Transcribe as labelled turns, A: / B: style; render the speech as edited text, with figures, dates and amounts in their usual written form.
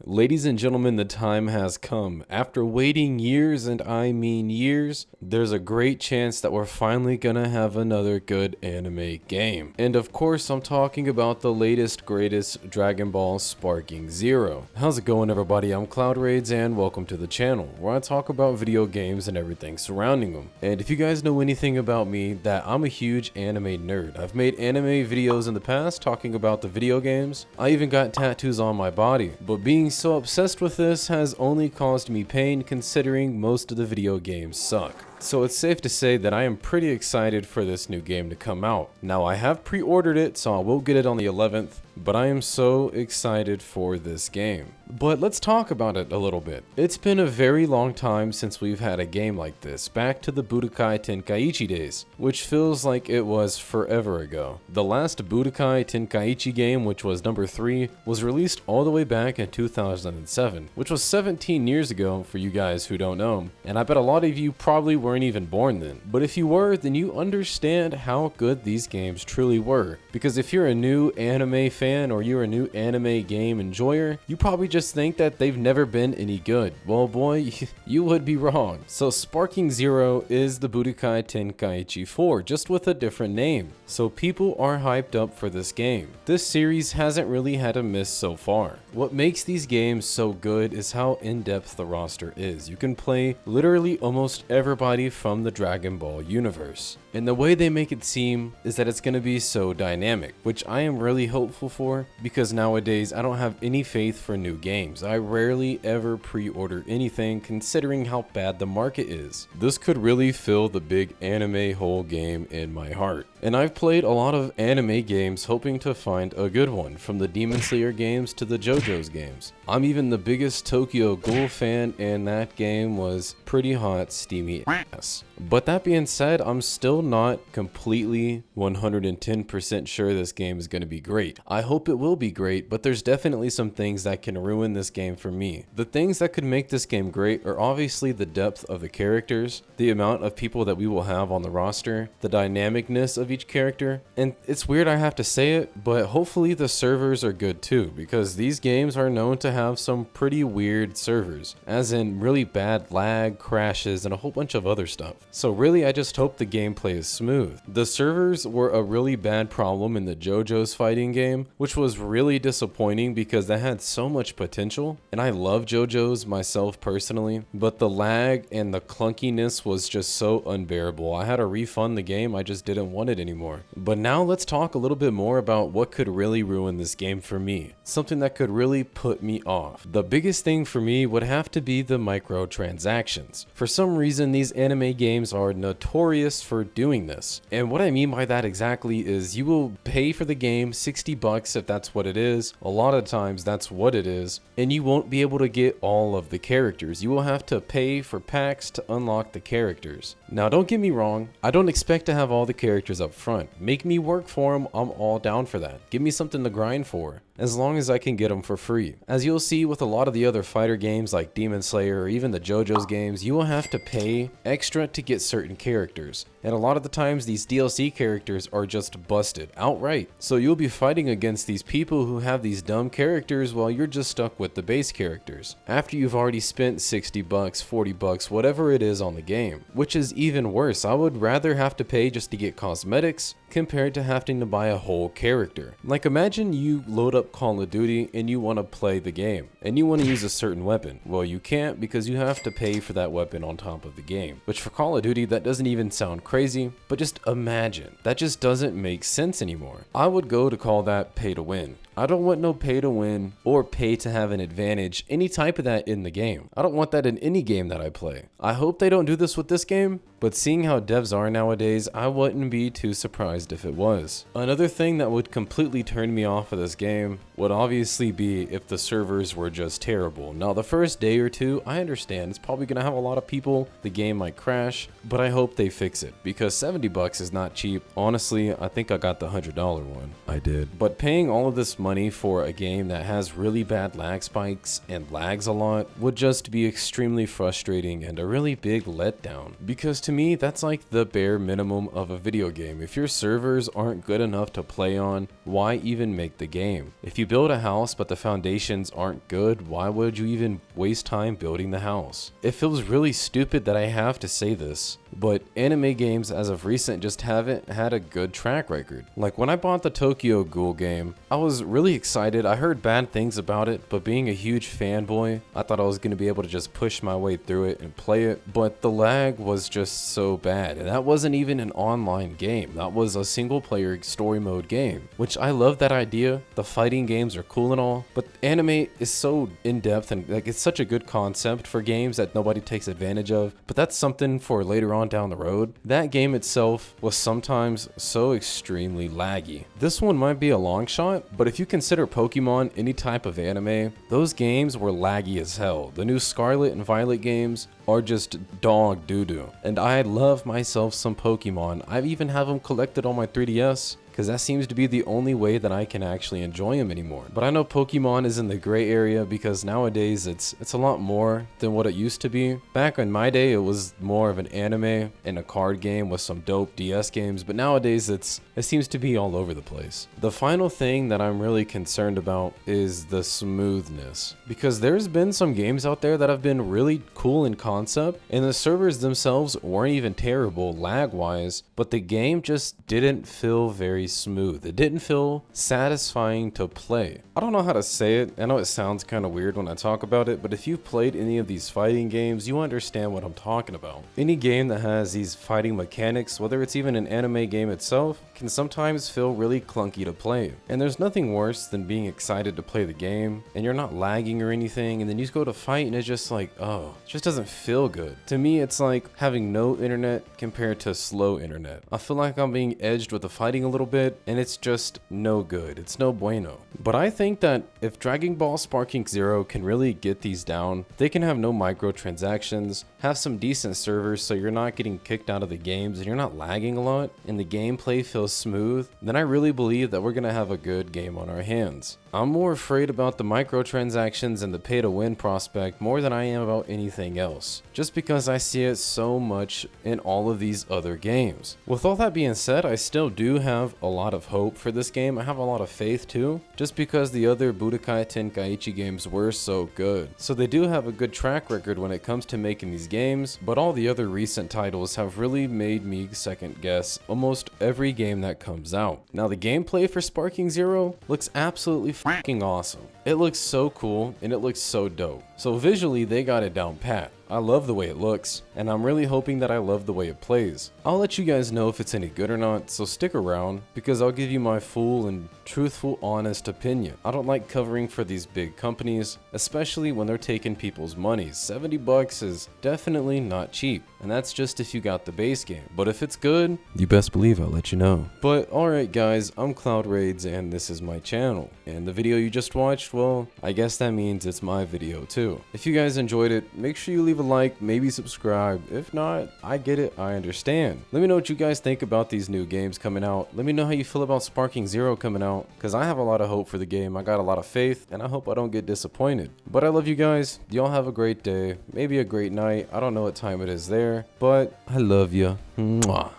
A: Ladies and gentlemen, the time has come. After waiting years, and I mean years, there's a great chance that we're finally gonna have another good anime game. And of course, I'm talking about the latest, greatest Dragon Ball Sparking Zero. How's it going, everybody? I'm CloudRaids, and welcome to the channel, where I talk about video games and everything surrounding them. And if you guys know anything about me, that I'm a huge anime nerd. I've made anime videos in the past talking about the video games. I even got tattoos on my body, but being so obsessed with this has only caused me pain, considering most of the video games suck. So it's safe to say that I am pretty excited for this new game to come out. Now, I have pre-ordered it, so I will get it on the 11th, but I am so excited for this game. But let's talk about it a little bit. It's been a very long time since we've had a game like this, back to the Budokai Tenkaichi days, which feels like it was forever ago. The last Budokai Tenkaichi game, which was number 3, was released all the way back in 2007, which was 17 years ago for you guys who don't know, and I bet a lot of you probably weren't even born then. But if you were, then you understand how good these games truly were, because if you're a new anime fan or you're a new anime game enjoyer, you probably just think that they've never been any good. Well, boy, you would be wrong. So Sparking Zero is the Budokai Tenkaichi 4, just with a different name. So people are hyped up for this game. This series hasn't really had a miss so far. What makes these games so good is how in-depth the roster is. You can play literally almost everybody from the Dragon Ball universe. And the way they make it seem is that it's going to be so dynamic, which I am really hopeful for, because nowadays I don't have any faith for new games. I rarely ever pre-order anything, considering how bad the market is. This could really fill the big anime hole game in my heart. And I've played a lot of anime games hoping to find a good one, from the Demon Slayer games to the JoJo's games. I'm even the biggest Tokyo Ghoul fan, and that game was pretty hot, steamy ass. But that being said, I'm still not completely 110% sure this game is going to be great. I hope it will be great, but there's definitely some things that can ruin this game for me. The things that could make this game great are obviously the depth of the characters, the amount of people that we will have on the roster, the dynamicness of each character, and it's weird I have to say it, but hopefully the servers are good too, because these games are known to have some pretty weird servers, as in really bad lag, crashes, and a whole bunch of other stuff. So really, I just hope the gameplay is smooth. The servers were a really bad problem in the JoJo's fighting game, which was really disappointing because that had so much potential, and I love JoJo's myself personally, but the lag and the clunkiness was just so unbearable. I had to refund the game, I just didn't want it anymore. But now let's talk a little bit more about what could really ruin this game for me. Something that could really put me off. The biggest thing for me would have to be the microtransactions. For some reason, these anime games are notorious for doing this. And what I mean by that exactly is you will pay for the game 60 bucks if that's what it is. A lot of times that's what it is. And you won't be able to get all of the characters. You will have to pay for packs to unlock the characters. Now, don't get me wrong. I don't expect to have all the characters up front. Make me work for them. I'm all down for that. Give me something to grind for, as long as I can get them for free. As you'll see with a lot of the other fighter games like Demon Slayer or even the JoJo's games, you will have to pay extra to get certain characters. And a lot of the times these DLC characters are just busted outright. So you'll be fighting against these people who have these dumb characters while you're just stuck with the base characters, after you've already spent 60 bucks, 40 bucks, whatever it is on the game. Which is even worse. I would rather have to pay just to get cosmetics compared to having to buy a whole character. Like, imagine you load up Call of Duty and you want to play the game and you want to use a certain weapon. Well, you can't, because you have to pay for that weapon on top of the game, which for Call of Duty, that doesn't even sound crazy, but just imagine. That just doesn't make sense anymore. I would go to call that pay to win. I don't want no pay to win or pay to have an advantage, any type of that in the game. I don't want that in any game that I play. I hope they don't do this with this game, but seeing how devs are nowadays, I wouldn't be too surprised if it was. Another thing that would completely turn me off of this game would obviously be if the servers were just terrible. Now, the first day or two, I understand it's probably gonna have a lot of people, the game might crash, but I hope they fix it, because 70 bucks is not cheap. Honestly, I think I got the $100 one. I did. But paying all of this money for a game that has really bad lag spikes and lags a lot would just be extremely frustrating and a really big letdown, because to me, that's like the bare minimum of a video game. If your servers aren't good enough to play on, why even make the game? If you build a house but the foundations aren't good, why would you even waste time building the house? It feels really stupid that I have to say this, but anime games as of recent just haven't had a good track record. Like when I bought the Tokyo Ghoul game, I was really excited. I heard bad things about it, but being a huge fanboy, I thought I was going to be able to just push my way through it and play it, but the lag was just so bad. And that wasn't even an online game. That was a single player story mode game, which I love that idea. The fighting games are cool and all, but anime is so in-depth and like it's such a good concept for games that nobody takes advantage of, but that's something for later on down the road. That game itself was sometimes so extremely laggy. This one might be a long shot, but if you consider Pokemon any type of anime, those games were laggy as hell. The new Scarlet and Violet games are just dog doo-doo. And I love myself some Pokemon. I even have them collected on my 3DS, because that seems to be the only way that I can actually enjoy them anymore. But I know Pokemon is in the gray area because nowadays it's a lot more than what it used to be. Back in my day, it was more of an anime and a card game with some dope DS games, but nowadays it seems to be all over the place. The final thing that I'm really concerned about is the smoothness, because there's been some games out there that have been really cool in concept, and the servers themselves weren't even terrible lag-wise, but the game just didn't feel very smooth. It didn't feel satisfying to play. I don't know how to say it. I know it sounds kind of weird when I talk about it, but if you've played any of these fighting games, you understand what I'm talking about. Any game that has these fighting mechanics, whether it's even an anime game itself, can sometimes feel really clunky to play. And there's nothing worse than being excited to play the game and you're not lagging or anything, and then you just go to fight and it's just like, oh, it just doesn't feel good. To me, it's like having no internet compared to slow internet. I feel like I'm being edged with the fighting a little bit, and it's just no good. It's no bueno. But I think that if Dragon Ball Sparking Zero can really get these down, they can have no microtransactions, have some decent servers so you're not getting kicked out of the games and you're not lagging a lot, and the gameplay feels smooth, then I really believe that we're gonna have a good game on our hands. I'm more afraid about the microtransactions and the pay to win prospect more than I am about anything else, just because I see it so much in all of these other games. With all that being said, I still do have a lot of hope for this game. I have a lot of faith too, just because the other Budokai Tenkaichi games were so good. So they do have a good track record when it comes to making these games, but all the other recent titles have really made me second guess almost every game that comes out. Now the gameplay for Sparking Zero looks absolutely fucking awesome. It looks so cool and it looks so dope. So visually they got it down pat. I love the way it looks, and I'm really hoping that I love the way it plays. I'll let you guys know if it's any good or not, so stick around, because I'll give you my full and truthful, honest opinion. I don't like covering for these big companies, especially when they're taking people's money. 70 bucks is definitely not cheap, and that's just if you got the base game. But if it's good, you best believe I'll let you know. But alright guys, I'm CloudRaids and this is my channel. And the video you just watched, well, I guess that means it's my video too. If you guys enjoyed it, make sure you leave a like, maybe subscribe. If not, I get it, I understand. Let me know what you guys think about these new games coming out. Let me know how you feel about Sparking Zero coming out, because I have a lot of hope for the game. I got a lot of faith, and I hope I don't get disappointed. But I love you guys. Y'all have a great day, maybe a great night. I don't know what time it is there, but I love you. Mwah.